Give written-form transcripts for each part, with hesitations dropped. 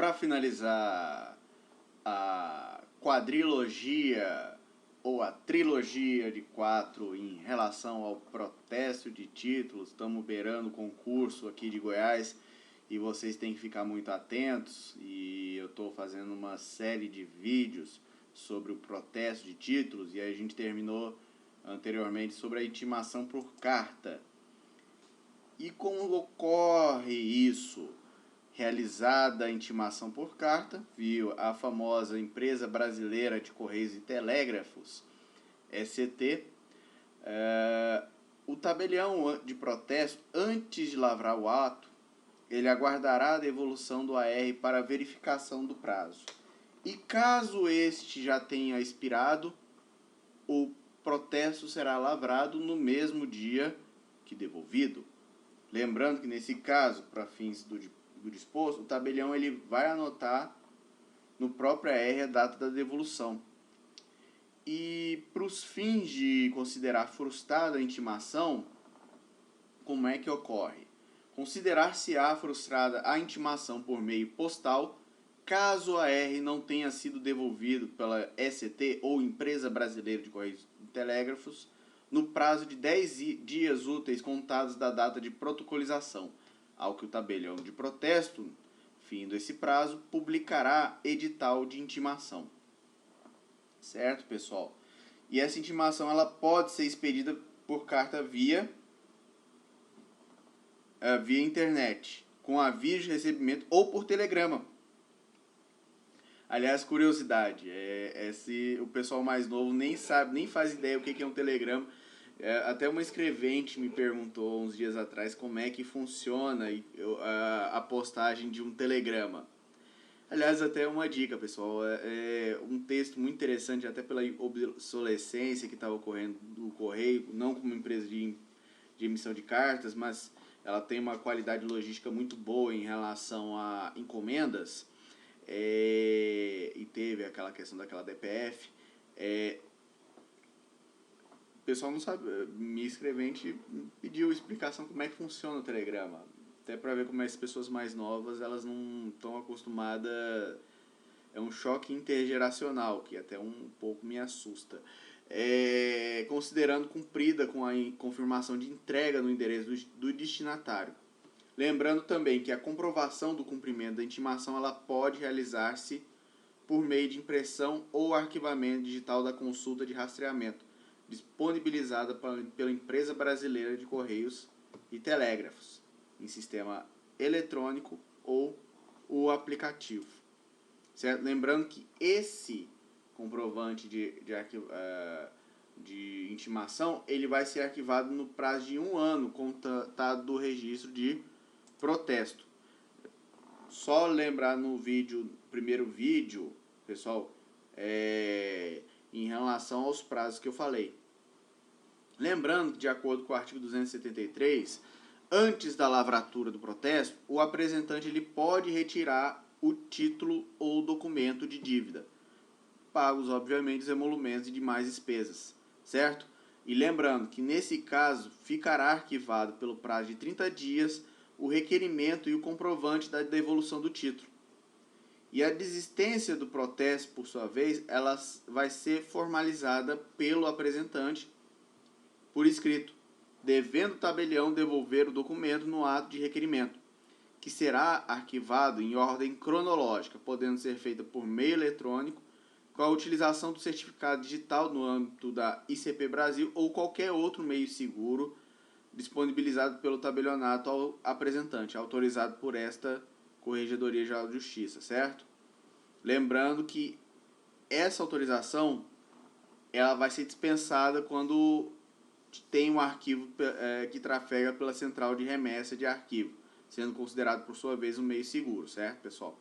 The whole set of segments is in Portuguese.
para finalizar a quadrilogia ou a trilogia de 4 em relação ao protesto de títulos, estamos beirando o concurso aqui de Goiás e vocês têm que ficar muito atentos, e eu estou fazendo uma série de vídeos sobre o protesto de títulos, e aí a gente terminou anteriormente sobre a intimação por carta. E como ocorre isso? Realizada a intimação por carta, viu a famosa Empresa Brasileira de Correios e Telégrafos, ECT, o tabelião de protesto, antes de lavrar o ato, ele aguardará a devolução do AR para verificação do prazo. E caso este já tenha expirado, o protesto será lavrado no mesmo dia que devolvido. Lembrando que nesse caso, para fins do disposto, o tabelião ele vai anotar no próprio AR a data da devolução. E para os fins de considerar frustrada a intimação, como é que ocorre? Considerar-se-á frustrada a intimação por meio postal, caso a AR não tenha sido devolvido pela ECT ou Empresa Brasileira de Correios e Telégrafos no prazo de 10 dias úteis contados da data de protocolização, ao que o tabelião de protesto, findo esse prazo, publicará edital de intimação. Certo, pessoal? E essa intimação ela pode ser expedida por carta via internet, com aviso de recebimento, ou por telegrama. Aliás, curiosidade, o pessoal mais novo nem sabe, nem faz ideia o que é um telegrama. Até uma escrevente me perguntou uns dias atrás como é que funciona a postagem de um telegrama. Aliás, até uma dica, pessoal, um texto muito interessante, até pela obsolescência que estava ocorrendo do Correio, não como empresa de emissão de cartas, mas ela tem uma qualidade logística muito boa em relação a encomendas, e teve aquela questão daquela DPF. O pessoal não sabe, me escrevente pediu explicação como é que funciona o telegrama, até para ver como as pessoas mais novas elas não estão acostumadas. É um choque intergeracional que até um pouco me assusta. Considerando cumprida com a confirmação de entrega no endereço do destinatário. Lembrando também que a comprovação do cumprimento da intimação ela pode realizar-se por meio de impressão ou arquivamento digital da consulta de rastreamento, disponibilizada pela Empresa Brasileira de Correios e Telégrafos, em sistema eletrônico ou o aplicativo. Certo? Lembrando que esse comprovante de intimação ele vai ser arquivado no prazo de 1 ano, contado do registro de protesto. Só lembrar no primeiro vídeo, pessoal, em relação aos prazos que eu falei. Lembrando que, de acordo com o artigo 273, antes da lavratura do protesto, o apresentante ele pode retirar o título ou documento de dívida, pagos, obviamente, os emolumentos e demais despesas, certo? E lembrando que, nesse caso, ficará arquivado pelo prazo de 30 dias o requerimento e o comprovante da devolução do título. E a desistência do protesto, por sua vez, ela vai ser formalizada pelo apresentante por escrito, devendo o tabelião devolver o documento no ato de requerimento, que será arquivado em ordem cronológica, podendo ser feita por meio eletrônico, com a utilização do certificado digital no âmbito da ICP Brasil ou qualquer outro meio seguro disponibilizado pelo tabelionato ao apresentante, autorizado por esta Corregedoria Geral de Justiça, certo? Lembrando que essa autorização ela vai ser dispensada quando tem um arquivo que trafega pela central de remessa de arquivo, sendo considerado, por sua vez, um meio seguro, certo, pessoal?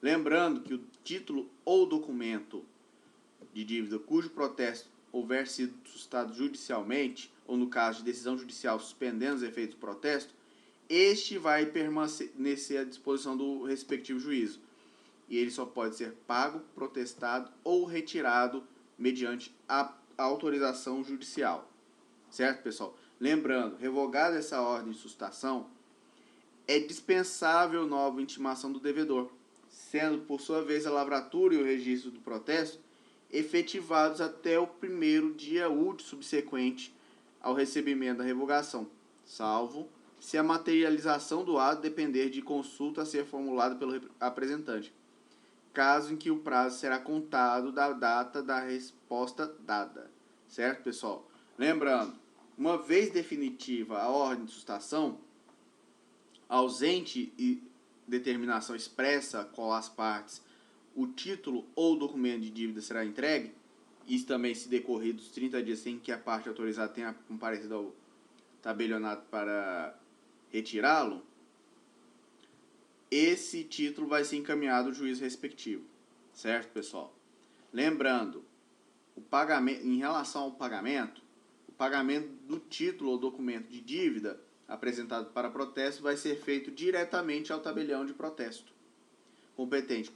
Lembrando que o título ou documento de dívida cujo protesto houver sido sustentado judicialmente, ou no caso de decisão judicial suspendendo os efeitos do protesto, este vai permanecer à disposição do respectivo juízo, e ele só pode ser pago, protestado ou retirado mediante a autorização judicial. Certo, pessoal? Lembrando, revogada essa ordem de sustação, é dispensável nova intimação do devedor, sendo, por sua vez, a lavratura e o registro do protesto efetivados até o primeiro dia útil subsequente ao recebimento da revogação, salvo se a materialização do ato depender de consulta a ser formulada pelo apresentante, caso em que o prazo será contado da data da resposta dada. Certo, pessoal? Lembrando, uma vez definitiva a ordem de sustação, ausente e determinação expressa qual as partes o título ou documento de dívida será entregue, isso também se decorrer dos 30 dias sem que a parte autorizada tenha comparecido ao tabelionato para retirá-lo, esse título vai ser encaminhado ao juízo respectivo. Certo, pessoal? Lembrando, o pagamento, em relação ao pagamento, o pagamento do título ou documento de dívida apresentado para protesto vai ser feito diretamente ao tabelião de protesto competente,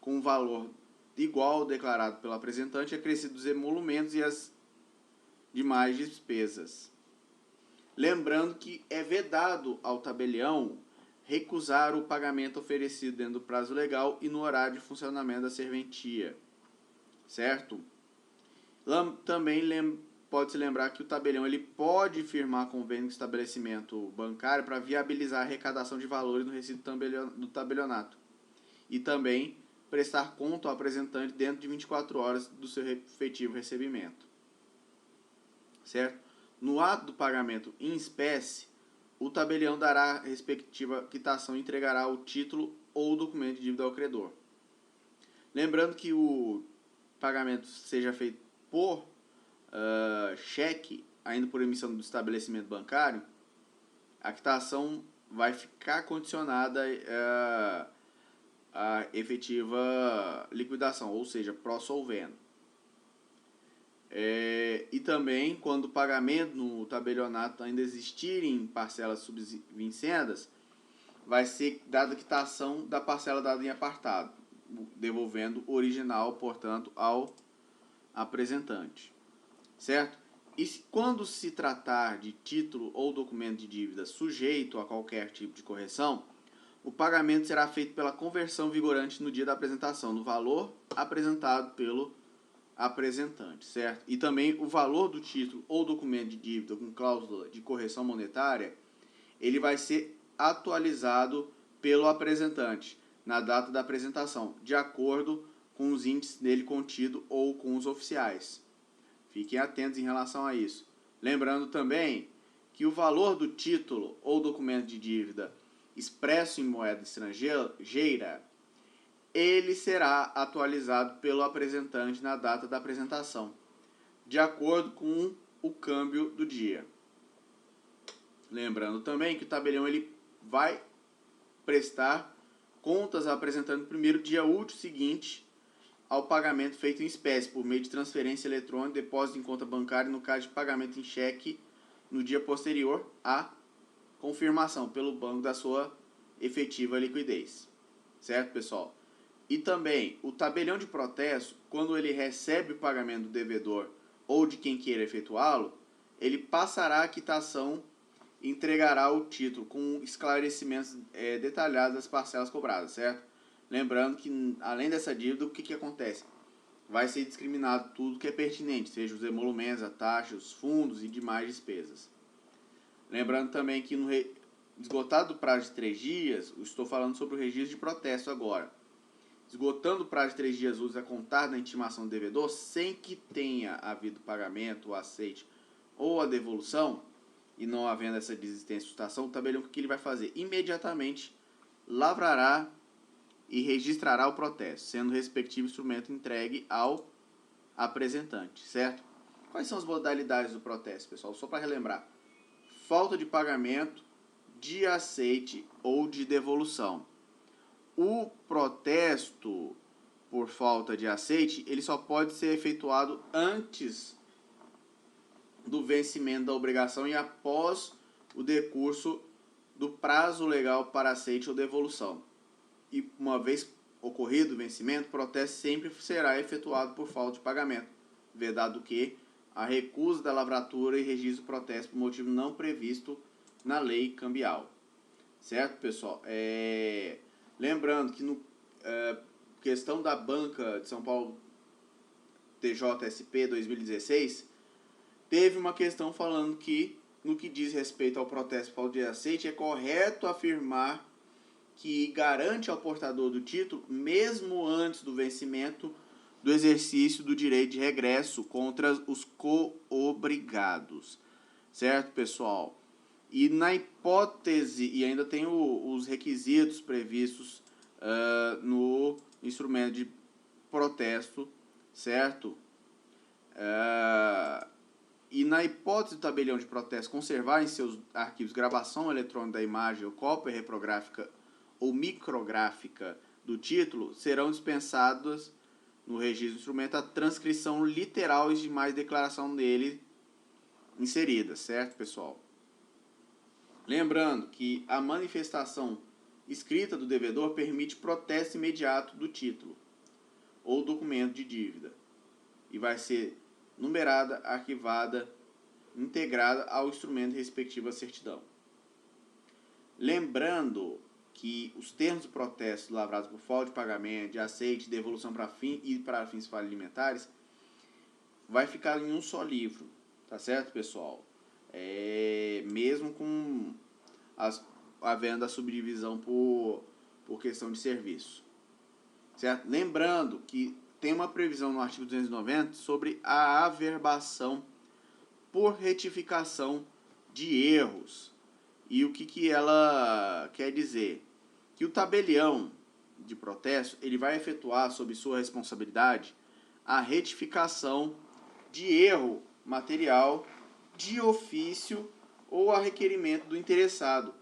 com um valor igual ao declarado pelo apresentante, acrescido dos emolumentos e as demais despesas. Lembrando que é vedado ao tabelião recusar o pagamento oferecido dentro do prazo legal e no horário de funcionamento da serventia. Certo? Também pode-se lembrar que o tabelião ele pode firmar convênio com o estabelecimento bancário para viabilizar a arrecadação de valores no resíduo do tabelionato. E também prestar conta ao apresentante dentro de 24 horas do seu efetivo recebimento. Certo? No ato do pagamento em espécie, o tabelião dará a respectiva quitação e entregará o título ou documento de dívida ao credor. Lembrando que o pagamento seja feito por cheque, ainda por emissão do estabelecimento bancário, a quitação vai ficar condicionada a efetiva liquidação, ou seja, pro solvendo. E também, quando o pagamento no tabelionato ainda existirem parcelas subvincendas, vai ser dada a quitação da parcela dada em apartado, devolvendo o original, portanto, ao apresentante. Certo? E quando se tratar de título ou documento de dívida sujeito a qualquer tipo de correção, o pagamento será feito pela conversão vigorante no dia da apresentação, no valor apresentado pelo apresentante, certo? E também o valor do título ou documento de dívida com cláusula de correção monetária, ele vai ser atualizado pelo apresentante na data da apresentação, de acordo com os índices nele contido ou com os oficiais. Fiquem atentos em relação a isso. Lembrando também que o valor do título ou documento de dívida expresso em moeda estrangeira, ele será atualizado pelo apresentante na data da apresentação, de acordo com o câmbio do dia. Lembrando também que o tabelião ele vai prestar contas ao apresentante no primeiro dia útil seguinte ao pagamento feito em espécie, por meio de transferência eletrônica, depósito em conta bancária, no caso de pagamento em cheque, no dia posterior à confirmação pelo banco da sua efetiva liquidez. Certo, pessoal? E também, o tabelião de protesto, quando ele recebe o pagamento do devedor ou de quem queira efetuá-lo, ele passará a quitação e entregará o título com esclarecimentos detalhados das parcelas cobradas, certo? Lembrando que, além dessa dívida, o que acontece? Vai ser discriminado tudo que é pertinente, seja os emolumentos, a taxa, os fundos e demais despesas. Lembrando também que no esgotado o prazo de 3 dias, eu estou falando sobre o registro de protesto agora. Esgotando o prazo de 3 dias úteis a contar da intimação do devedor, sem que tenha havido pagamento, o aceite ou a devolução, e não havendo essa desistência de sustação, o tabelião, o que ele vai fazer? Imediatamente lavrará e registrará o protesto, sendo o respectivo instrumento entregue ao apresentante, certo? Quais são as modalidades do protesto, pessoal? Só para relembrar: falta de pagamento, de aceite ou de devolução. O protesto por falta de aceite, ele só pode ser efetuado antes do vencimento da obrigação e após o decurso do prazo legal para aceite ou devolução. E uma vez ocorrido o vencimento, o protesto sempre será efetuado por falta de pagamento, vedado que a recusa da lavratura e registro do protesto por motivo não previsto na lei cambial. Certo, pessoal? Lembrando que questão da banca de São Paulo TJSP 2016, teve uma questão falando que, no que diz respeito ao protesto por falta de aceite, é correto afirmar que garante ao portador do título, mesmo antes do vencimento do exercício do direito de regresso contra os coobrigados. Certo, pessoal? E na hipótese, e ainda tem os requisitos previstos no instrumento de protesto, certo? E na hipótese do tabelião de protesto conservar em seus arquivos gravação eletrônica da imagem ou cópia reprográfica ou micrográfica do título, serão dispensadas no registro do instrumento a transcrição literal e demais declaração nele inserida, certo, pessoal? Lembrando que a manifestação escrita do devedor permite protesto imediato do título ou documento de dívida e vai ser numerada, arquivada, integrada ao instrumento respectivo à certidão. Lembrando que os termos do protesto lavrados por falta de pagamento, de aceite, devolução para fins falimentares, vai ficar em um só livro, tá certo, pessoal? Mesmo com havendo a subdivisão por questão de serviço, certo? Lembrando que tem uma previsão no artigo 290 sobre a averbação por retificação de erros. E o que ela quer dizer? Que o tabelião de protesto ele vai efetuar sob sua responsabilidade a retificação de erro material de ofício ou a requerimento do interessado,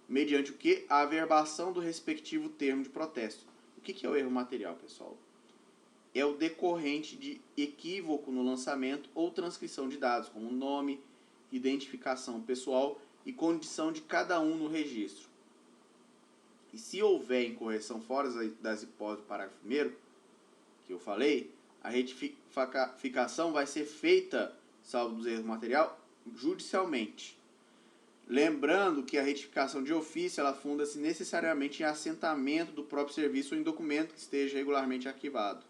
mediante o que? A averbação do respectivo termo de protesto. O que é o erro material, pessoal? É o decorrente de equívoco no lançamento ou transcrição de dados, como nome, identificação pessoal e condição de cada um no registro. E se houver incorreção fora das hipóteses do parágrafo 1º, que eu falei, a retificação vai ser feita, salvo dos erros material, judicialmente. Lembrando que a retificação de ofício ela funda-se necessariamente em assentamento do próprio serviço ou em documento que esteja regularmente arquivado.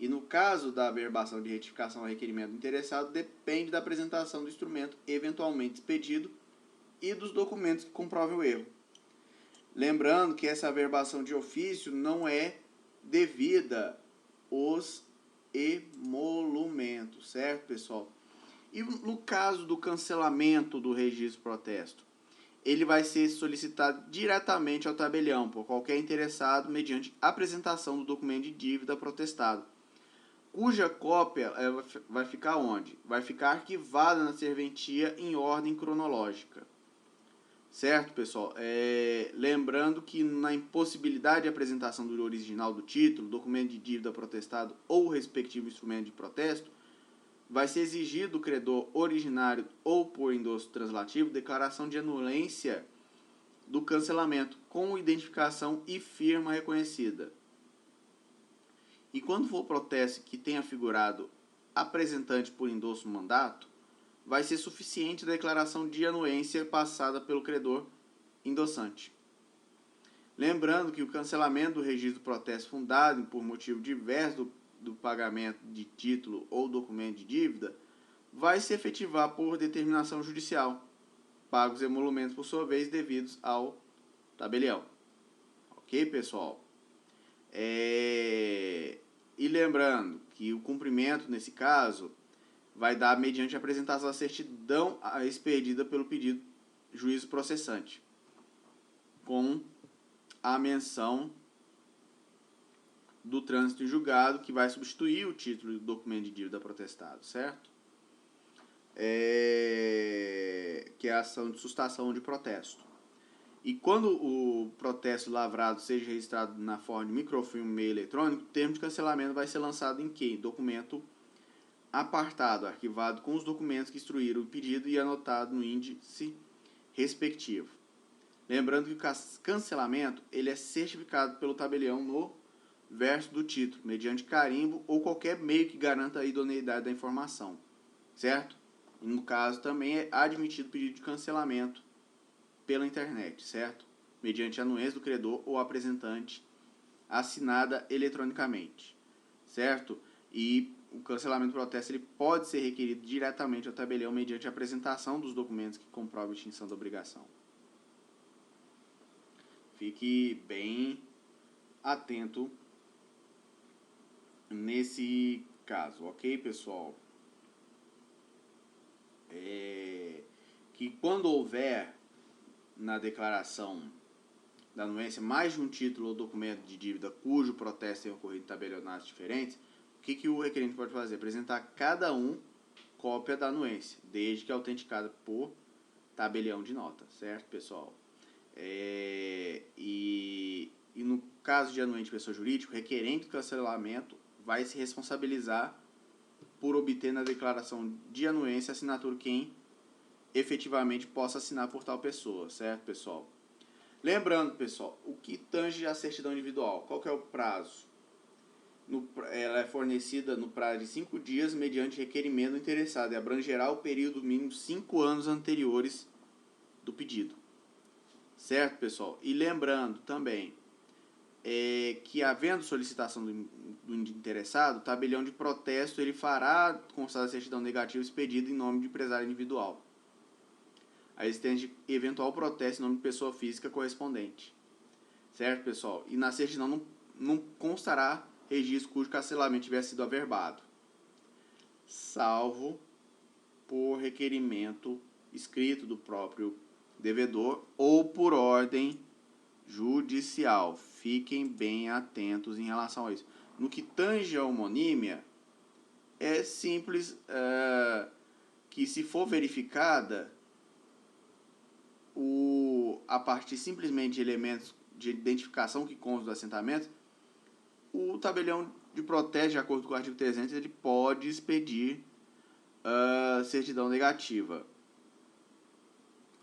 E no caso da averbação de retificação a requerimento do interessado, depende da apresentação do instrumento eventualmente expedido e dos documentos que comprovem o erro. Lembrando que essa averbação de ofício não é devida aos emolumentos, certo, pessoal? E no caso do cancelamento do registro de protesto, ele vai ser solicitado diretamente ao tabelião por qualquer interessado mediante apresentação do documento de dívida protestado, cuja cópia vai ficar onde? Vai ficar arquivada na serventia em ordem cronológica. Certo, pessoal? Lembrando que na impossibilidade de apresentação do original do título, documento de dívida protestado ou respectivo instrumento de protesto, vai ser exigido do credor originário ou por endosso translativo declaração de anulência do cancelamento com identificação e firma reconhecida. E quando for protesto que tenha figurado apresentante por endosso no mandato, vai ser suficiente a declaração de anuência passada pelo credor endossante. Lembrando que o cancelamento do registro do protesto fundado por motivo diverso do pagamento de título ou documento de dívida vai se efetivar por determinação judicial, pagos emolumentos por sua vez devidos ao tabelião. Ok, pessoal? E lembrando que o cumprimento, nesse caso, vai dar mediante a apresentação da certidão expedida pelo pedido juízo processante, com a menção do trânsito em julgado, que vai substituir o título do documento de dívida protestado, certo? Que é a ação de sustação de protesto. E quando o protesto lavrado seja registrado na forma de microfilme meio eletrônico, o termo de cancelamento vai ser lançado em que? Documento apartado, arquivado com os documentos que instruíram o pedido e anotado no índice respectivo. Lembrando que o cancelamento ele é certificado pelo tabelião no verso do título, mediante carimbo ou qualquer meio que garanta a idoneidade da informação, certo? No caso, também é admitido o pedido de cancelamento pela internet, certo? Mediante a anuência do credor ou apresentante assinada eletronicamente, certo? E o cancelamento do protesto ele pode ser requerido diretamente ao tabelião mediante a apresentação dos documentos que comprovam a extinção da obrigação. Fique bem atento nesse caso, ok, pessoal? Que quando houver na declaração da anuência mais de um título ou documento de dívida cujo protesto tenha ocorrido em tabelionatos diferentes, o que o requerente pode fazer? Apresentar cada um cópia da anuência, desde que autenticada por tabelião de nota, certo, pessoal? E no caso de anuente pessoa jurídica, o requerente do cancelamento vai se responsabilizar por obter na declaração de anuência a assinatura quem efetivamente possa assinar por tal pessoa, certo, pessoal? Lembrando, pessoal, o que tange a certidão individual, qual que é o prazo? Ela é fornecida no prazo de 5 dias mediante requerimento do interessado e abrangerá o período mínimo 5 anos anteriores do pedido. Certo, pessoal? E lembrando também que, havendo solicitação do interessado, o tabelião de protesto ele fará constar a certidão negativa expedida em nome de empresário individual, a existência de eventual protesto em nome de pessoa física correspondente. Certo, pessoal? E na certidão não constará registro cujo cancelamento tiver sido averbado, salvo por requerimento escrito do próprio devedor ou por ordem judicial. Fiquem bem atentos em relação a isso. No que tange a homonímia, é simples que, se for verificada, a partir simplesmente de elementos de identificação que constam do assentamento, o tabelião de protesto, de acordo com o artigo 300, ele pode expedir certidão negativa,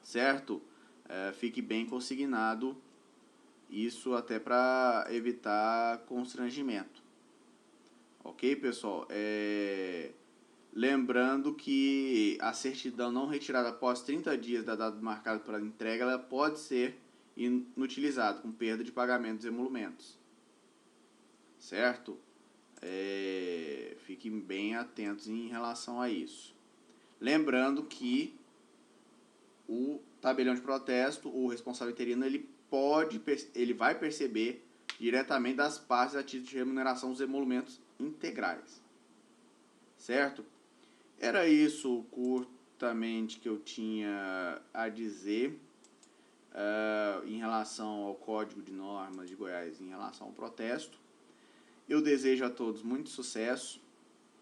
certo? Fique bem consignado isso, até para evitar constrangimento, ok, pessoal? Lembrando que a certidão não retirada após 30 dias da data marcada para a entrega, ela pode ser inutilizada, com perda de pagamentos e emolumentos, certo? Fiquem bem atentos em relação a isso. Lembrando que o tabelião de protesto, o responsável interino, ele vai perceber diretamente das partes a título de remuneração os emolumentos integrais, certo? Era isso curtamente que eu tinha a dizer em relação ao Código de Normas de Goiás, em relação ao protesto. Eu desejo a todos muito sucesso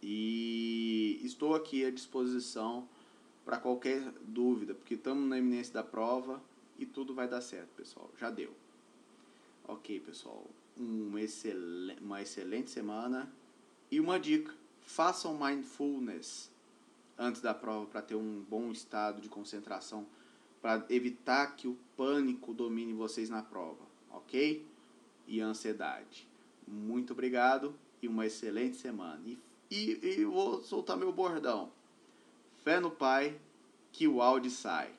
e estou aqui à disposição para qualquer dúvida, porque estamos na iminência da prova e tudo vai dar certo, pessoal. Já deu. Ok, pessoal. Uma excelente semana. E uma dica: façam mindfulness antes da prova para ter um bom estado de concentração, para evitar que o pânico domine vocês na prova, ok? E a ansiedade. Muito obrigado e uma excelente semana. E vou soltar meu bordão. Fé no Pai, que o áudio sai.